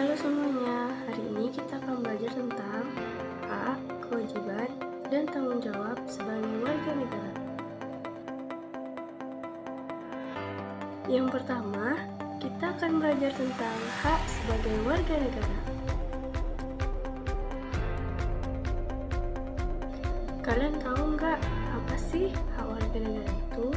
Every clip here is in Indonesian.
Halo semuanya, hari ini kita akan belajar tentang hak, kewajiban, dan tanggung jawab sebagai warga negara. Yang pertama, kita akan belajar tentang hak sebagai warga negara. Kalian tahu nggak apa sih hak warga negara itu?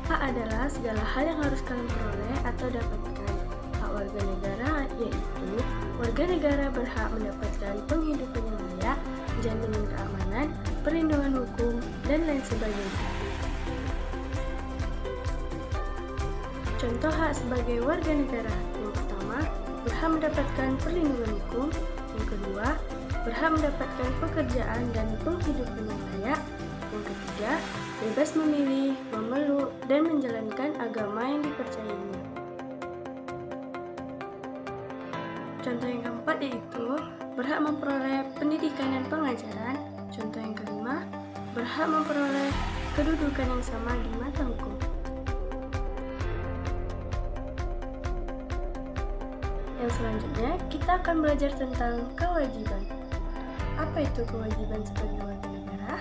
Hak adalah segala hal yang harus kalian peroleh atau dapatkan. Hak warga negara yaitu warga negara berhak mendapatkan penghidupan yang layak, jaminan keamanan, perlindungan hukum, dan lain sebagainya. Contoh hak sebagai warga negara. Yang pertama, berhak mendapatkan perlindungan hukum. Yang kedua, berhak mendapatkan pekerjaan dan penghidupan yang layak. Yang ketiga, bebas memilih, memeluk, dan menjalankan agama yang dipercayainya. Contoh yang keempat yaitu berhak memperoleh pendidikan dan pengajaran. Contoh yang kelima, berhak memperoleh kedudukan yang sama di mata hukum. Yang selanjutnya, kita akan belajar tentang kewajiban. Apa itu kewajiban sebagai warga negara?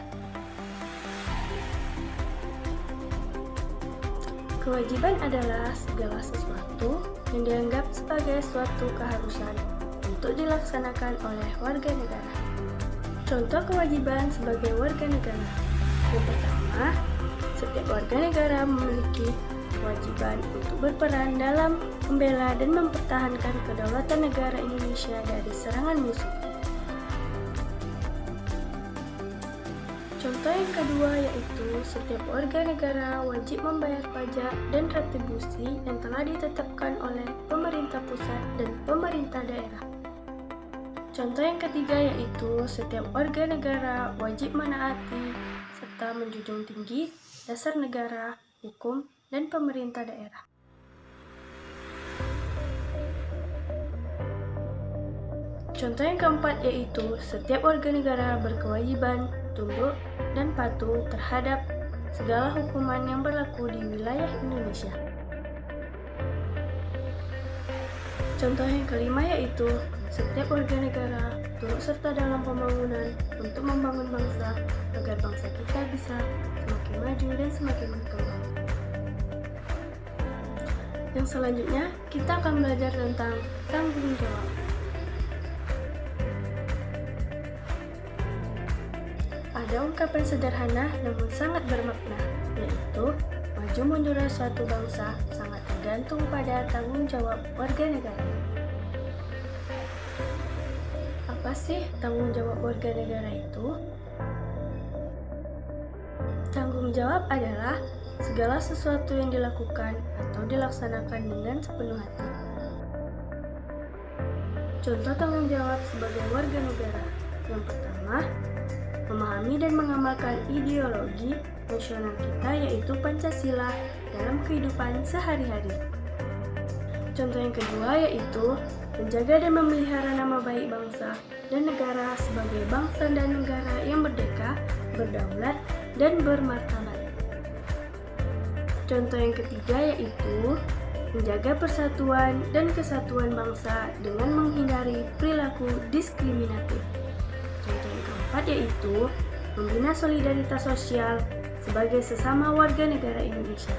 Kewajiban adalah segala sesuatu yang dianggap sebagai suatu keharusan untuk dilaksanakan oleh warga negara. Contoh kewajiban sebagai warga negara. Yang pertama, setiap warga negara memiliki kewajiban untuk berperan dalam membela dan mempertahankan kedaulatan negara Indonesia dari serangan musuh. Contoh yang kedua yaitu setiap warga negara wajib membayar pajak dan retribusi yang telah ditetapkan oleh pemerintah pusat dan pemerintah daerah. Contoh yang ketiga yaitu setiap warga negara wajib menaati serta menjunjung tinggi dasar negara, hukum, dan pemerintah daerah. Contoh yang keempat yaitu setiap warga negara berkewajiban tunduk dan patuh terhadap segala hukuman yang berlaku di wilayah Indonesia. Contoh yang kelima yaitu setiap warga negara turut serta dalam pembangunan untuk membangun bangsa agar bangsa kita bisa semakin maju dan semakin berkembang. Yang selanjutnya, kita akan belajar tentang tanggung jawab. Ada ungkapan sederhana namun sangat bermakna, yaitu maju mundurnya suatu bangsa sangat tergantung pada tanggung jawab warga negara. Apa sih tanggung jawab warga negara itu? Tanggung jawab adalah segala sesuatu yang dilakukan atau dilaksanakan dengan sepenuh hati. Contoh tanggung jawab sebagai warga negara. Yang pertama, memahami dan mengamalkan ideologi nasional kita yaitu Pancasila dalam kehidupan sehari-hari. Contoh yang kedua yaitu menjaga dan memelihara nama baik bangsa dan negara sebagai bangsa dan negara yang merdeka, berdaulat, dan bermartabat. Contoh yang ketiga yaitu menjaga persatuan dan kesatuan bangsa dengan menghindari perilaku diskriminatif. Contoh yang keempat yaitu membina solidaritas sosial sebagai sesama warga negara Indonesia.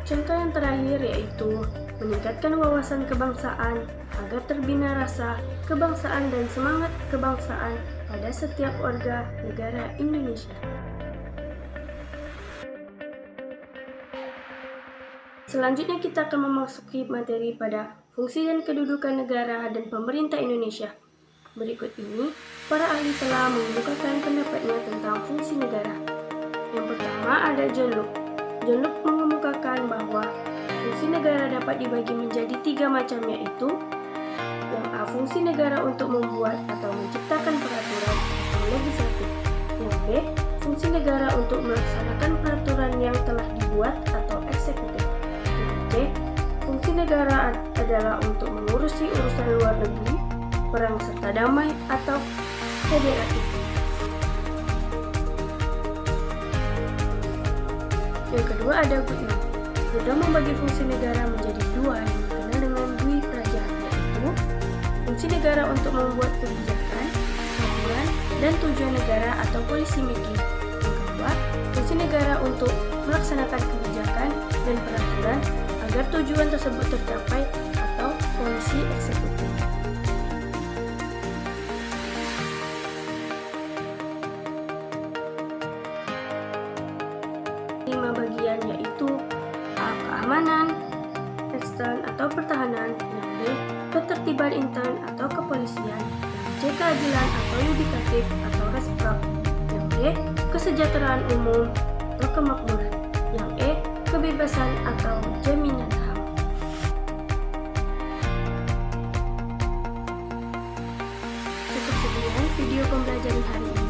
Contoh yang terakhir yaitu meningkatkan wawasan kebangsaan agar terbina rasa kebangsaan dan semangat kebangsaan pada setiap warga negara Indonesia. Selanjutnya kita akan memasuki materi pada fungsi dan kedudukan negara dan pemerintah Indonesia. Berikut ini, para ahli telah mengemukakan pendapatnya tentang fungsi negara. Yang pertama ada John Locke. John Locke mengemukakan bahwa fungsi negara dapat dibagi menjadi 3 macam yaitu yang A. Fungsi negara untuk membuat atau menciptakan peraturan atau legislatif. Yang B. Fungsi negara untuk melaksanakan peraturan yang telah dibuat atau eksekutif. Yang C. Fungsi negara adalah untuk mengurusi urusan luar negeri, perang serta damai atau federatif. Yang kedua ada Goodman. Goodman membagi fungsi negara menjadi dua yang dikenal dengan dui praja, yaitu fungsi negara untuk membuat kebijakan, peraturan, dan tujuan negara atau policy making. Yang kedua, fungsi negara untuk melaksanakan kebijakan dan peraturan agar tujuan tersebut tercapai atau policy eksekutif. Lima bagian yaitu A. Keamanan ekstern atau pertahanan, yang B. Ketertiban intern atau kepolisian, yang C. Keadilan atau yudikatif atau resprap, yang D. Kesejahteraan umum atau kemakmuran, yang E. Kebebasan atau jaminan HAM. Cukup sekian video pembelajaran hari ini.